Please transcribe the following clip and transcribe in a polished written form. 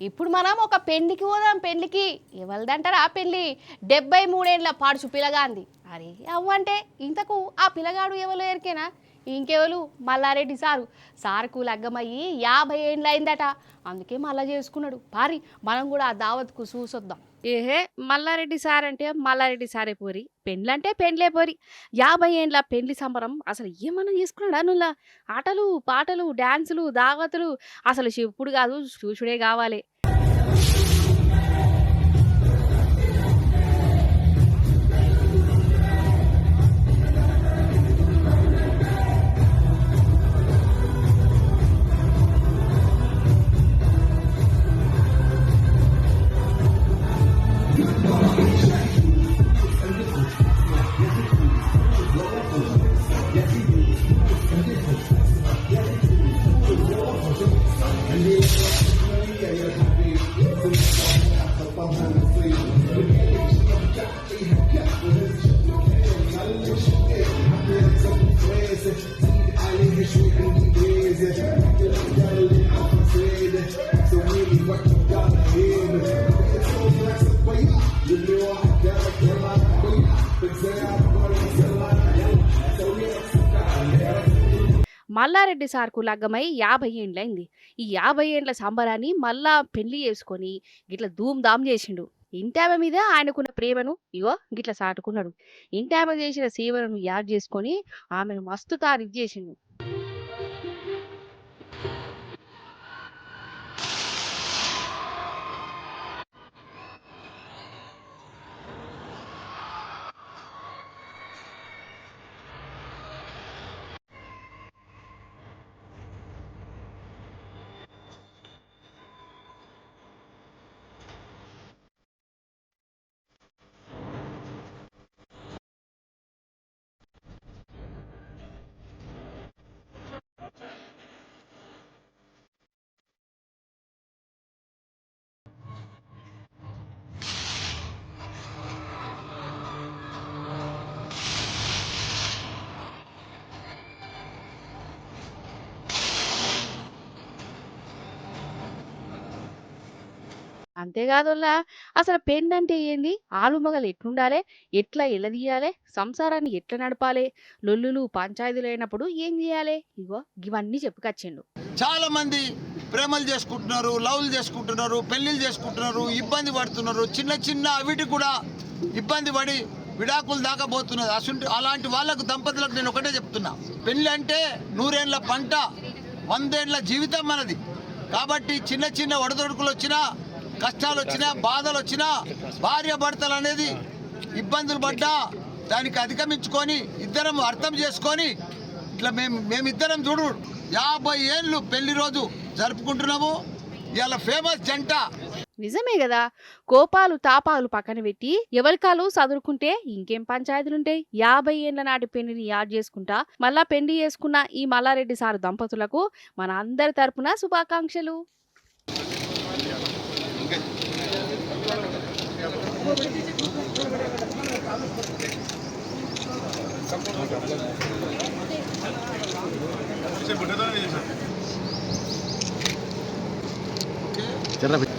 ఇప్పుడు మనం ఒక పెళ్లికి పోదాం. పెళ్లికి ఎవరిదంటారా ఆ పెళ్లి? 73 ఏళ్ల పాడుచు పిల్లగాంది. అరే అవ్వంటే ఇంతకు ఆ పిల్లగాడు ఎవరు ఎరికేనా? ఇంకెవరు? మల్లారెడ్డి సార్కు లగ్గమయ్యి 50 ఏళ్ళు అయిందట. అందుకే మళ్ళా చేసుకున్నాడు. పారి మనం కూడా ఆ దావత్కు చూసొద్దాం. ఏహే, మల్లారెడ్డి సార్ అంటే మల్లారెడ్డి సారే పోరి, పెండ్లంటే పెండ్లే పోరి. 50 ఏండ్ల పెండ్లి సంబరం అసలు ఏమన్నా చేసుకున్నాడా నువ్వులా? ఆటలు పాటలు డాన్సులు దావతులు అసలు చెప్పుడు కాదు, చూసుడే కావాలి. మల్లారెడ్డి సార్కు లగ్గమై 50 ఏండ్లైంది. ఈ 50 ఏండ్ల సంబరాన్ని మళ్ళా పెళ్లి చేసుకొని గిట్ల ధూమ్ చేసిండు. ఇంటామె మీద ఆయనకున్న ప్రేమను ఇగో గిట్ల సాటుకున్నాడు. ఇంటామె చేసిన సేవలను యాడ్ చేసుకొని ఆమెను మస్తు తారీఫ్ చేసిండు. అంతేకాదుల్లా, అసలు పెండంటే ఏంది, ఆలుమగలు ఎట్లుండాలి, ఎట్లా ఎలదీయాలి, సంసారాన్ని ఎట్లా నడపాలి, లొల్లులు పంచాయతీలు అయినప్పుడు ఏం చేయాలి, ఇగో ఇవన్నీ చెప్పుకొచ్చిండు. చాలా మంది ప్రేమలు చేసుకుంటున్నారు, లవ్లు చేసుకుంటున్నారు, పెళ్లిళ్ళు చేసుకుంటున్నారు, ఇబ్బంది పడుతున్నారు. చిన్న చిన్న అవిటి కూడా ఇబ్బంది పడి విడాకులు దాకా పోతున్నది. అలాంటి వాళ్ళకు దంపతులకు నేను ఒకటే చెప్తున్నా, పెళ్లి అంటే 100 ఏళ్ల పంట, 100 ఏళ్ల జీవితం మనది. కాబట్టి చిన్న చిన్న ఒడదొడుకులు వచ్చినా, కష్టాలు వచ్చినా, బాధలు వచ్చినా, భార్య భర్తలు అనేది ఇబ్బందులు పడ్డా దానికి అధిగమించుకొని ఇద్దరం అర్థం చేసుకొని ఇట్లా మేమిద్దరం చూడు 50 ఏళ్ళు పెళ్లి రోజు జరుపుకుంటున్నాము. ఇలా ఫేమస్ జంట. నిజమే కదా, కోపాలు తాపాలు పక్కన పెట్టి ఎవరికాలు చదువుకుంటే ఇంకేం పంచాయతీలుంటాయి. 50 ఏళ్ల నాటి పెళ్లిని యాడ్ చేసుకుంటా మళ్ళా పెళ్లి చేసుకున్న ఈ మల్లారెడ్డి సార్ దంపతులకు మన అందరి తరపున శుభాకాంక్షలు. cerra